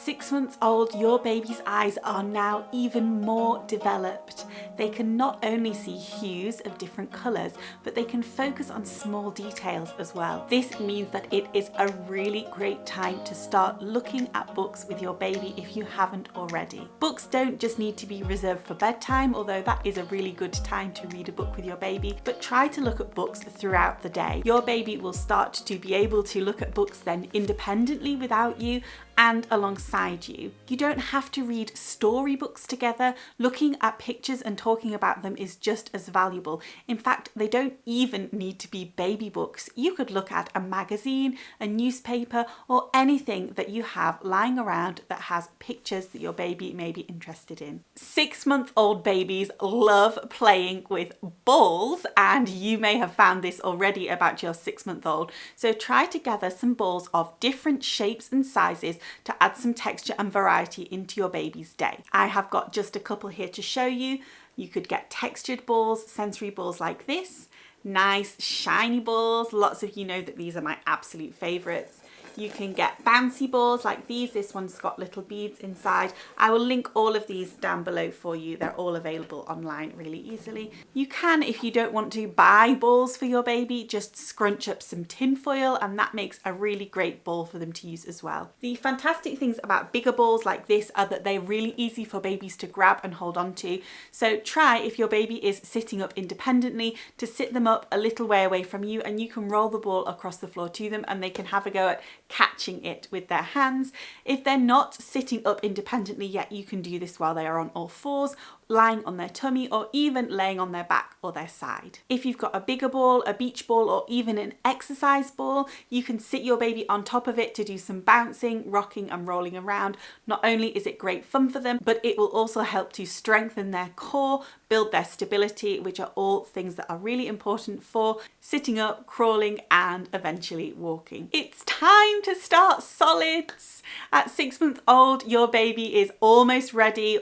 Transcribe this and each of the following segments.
6 months old, your baby's eyes are now even more developed. They can not only see hues of different colours, but they can focus on small details as well. This means that it is a really great time to start looking at books with your baby if you haven't already. Books don't just need to be reserved for bedtime, although that is a really good time to read a book with your baby, but try to look at books throughout the day. Your baby will start to be able to look at books then independently without you and alongside you. You don't have to read storybooks together. Looking at pictures and talking about them is just as valuable. In fact, they don't even need to be baby books. You could look at a magazine, a newspaper, or anything that you have lying around that has pictures that your baby may be interested in. 6-month-old babies love playing with balls, and you may have found this already about your 6-month-old. So try to gather some balls of different shapes and sizes to add some texture and variety into your baby's day. I have got just a couple here to show you. You could get textured balls, sensory balls like this, nice shiny balls. Lots of you know that these are my absolute favourites. You can get bouncy balls like these. This one's got little beads inside. I will link all of these down below for you. They're all available online really easily. You can, if you don't want to buy balls for your baby, just scrunch up some tin foil and that makes a really great ball for them to use as well. The fantastic things about bigger balls like this are that they're really easy for babies to grab and hold on to. So try, if your baby is sitting up independently, to sit them up a little way away from you and you can roll the ball across the floor to them and they can have a go at catching it with their hands. If they're not sitting up independently yet, you can do this while they are on all fours, lying on their tummy, or even laying on their back or their side. If you've got a bigger ball, a beach ball, or even an exercise ball, you can sit your baby on top of it to do some bouncing, rocking and rolling around. Not only is it great fun for them, but it will also help to strengthen their core, build their stability, which are all things that are really important for sitting up, crawling, and eventually walking. It's time to start solids. At 6 months old, your baby is almost ready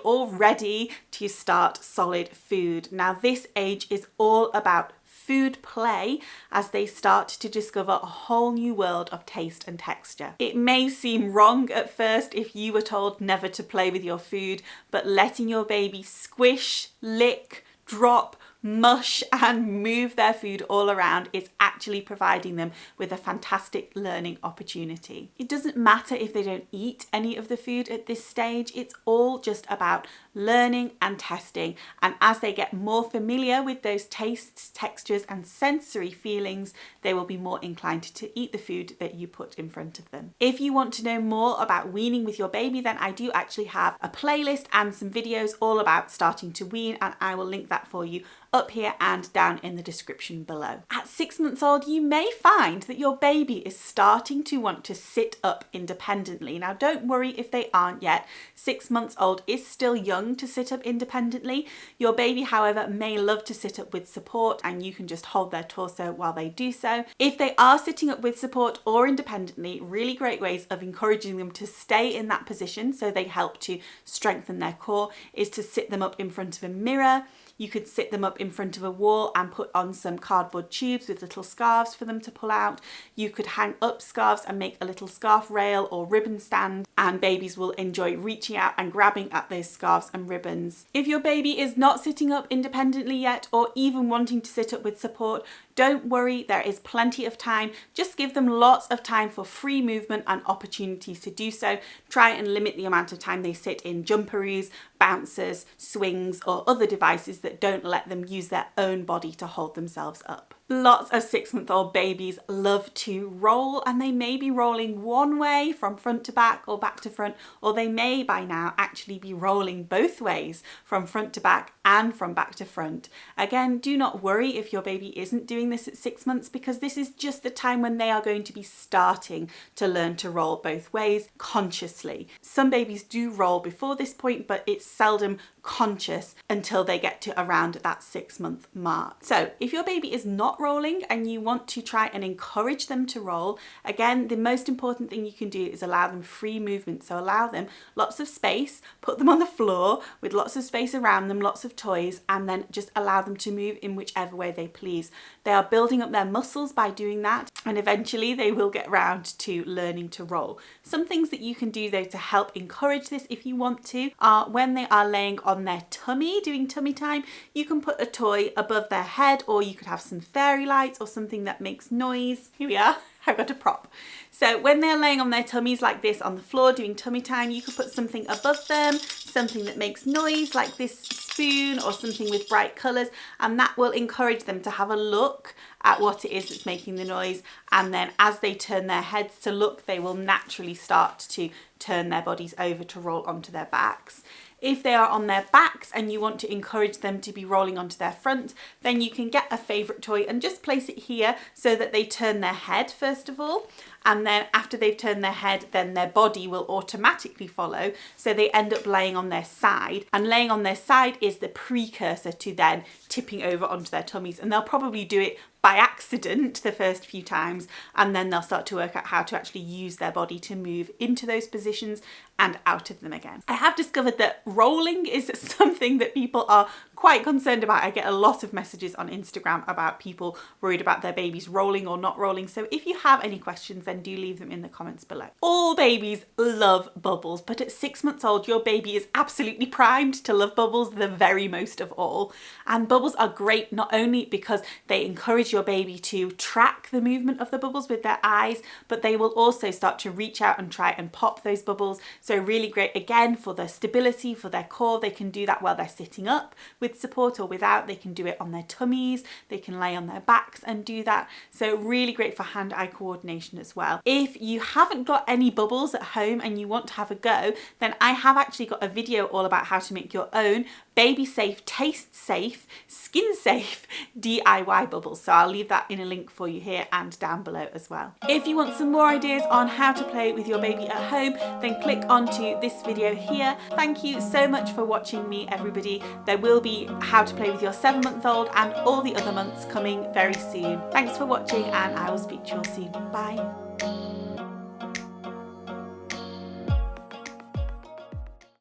to start solid food. Now, this age is all about food play as they start to discover a whole new world of taste and texture. It may seem wrong at first if you were told never to play with your food, but letting your baby squish, lick, drop, mush and move their food all around is actually providing them with a fantastic learning opportunity. It doesn't matter if they don't eat any of the food at this stage, it's all just about learning and testing, and as they get more familiar with those tastes, textures and sensory feelings, they will be more inclined to eat the food that you put in front of them. If you want to know more about weaning with your baby, then I do actually have a playlist and some videos all about starting to wean, and I will link that for you up here and down in the description below. At 6 months old, you may find that your baby is starting to want to sit up independently. Now, don't worry if they aren't yet. 6 months old is still young to sit up independently. Your baby, however, may love to sit up with support and you can just hold their torso while they do so. If they are sitting up with support or independently, really great ways of encouraging them to stay in that position so they help to strengthen their core is to sit them up in front of a mirror. You could sit them up in front of a wall and put on some cardboard tubes with little scarves for them to pull out. You could hang up scarves and make a little scarf rail or ribbon stand, and babies will enjoy reaching out and grabbing at those scarves and ribbons. If your baby is not sitting up independently yet, or even wanting to sit up with support, don't worry, there is plenty of time. Just give them lots of time for free movement and opportunities to do so. Try and limit the amount of time they sit in jumperoos, bouncers, swings, or other devices that don't let them use their own body to hold themselves up. Lots of 6-month-old babies love to roll, and they may be rolling one way from front to back or back to front, or they may by now actually be rolling both ways from front to back and from back to front. Again, do not worry if your baby isn't doing this at 6 months, because this is just the time when they are going to be starting to learn to roll both ways consciously. Some babies do roll before this point, but it's seldom conscious until they get to around that 6-month mark. So if your baby is not rolling and you want to try and encourage them to roll, again, the most important thing you can do is allow them free movement. So allow them lots of space, put them on the floor with lots of space around them, lots of toys, and then just allow them to move in whichever way they please. They are building up their muscles by doing that, and eventually they will get round to learning to roll. Some things that you can do though to help encourage this if you want to are when they are laying on their tummy doing tummy time, you can put a toy above their head, or you could have some fairy lights or something that makes noise. Here we are. I've got a prop. So when they're laying on their tummies like this on the floor doing tummy time, you could put something above them, something that makes noise like this spoon or something with bright colours, and that will encourage them to have a look at what it is that's making the noise. And then as they turn their heads to look, they will naturally start to turn their bodies over to roll onto their backs. If they are on their backs and you want to encourage them to be rolling onto their front, then you can get a favourite toy and just place it here so that they turn their head first of all. And then after they've turned their head, then their body will automatically follow. So they end up laying on their side, and laying on their side is the precursor to then tipping over onto their tummies. And they'll probably do it by accident the first few times, and then they'll start to work out how to actually use their body to move into those positions and out of them again. I have discovered that rolling is something that people are quite concerned about. I get a lot of messages on Instagram about people worried about their babies rolling or not rolling. So if you have any questions, then do leave them in the comments below. All babies love bubbles, but at 6 months old, your baby is absolutely primed to love bubbles the very most of all. And bubbles are great not only because they encourage your baby to track the movement of the bubbles with their eyes, but they will also start to reach out and try and pop those bubbles. So really great again for their stability, for their core. They can do that while they're sitting up with support or without. They can do it on their tummies, they can lay on their backs and do that. So really great for hand-eye coordination as well. If you haven't got any bubbles at home and you want to have a go, then I have actually got a video all about how to make your own baby safe, taste safe, skin safe DIY bubbles. So I'll leave that in a link for you here and down below as well. If you want some more ideas on how to play with your baby at home, then click onto this video here. Thank you so much for watching me, everybody. There will be how to play with your 7-month-old and all the other months coming very soon. Thanks for watching, and I will speak to you all soon. Bye.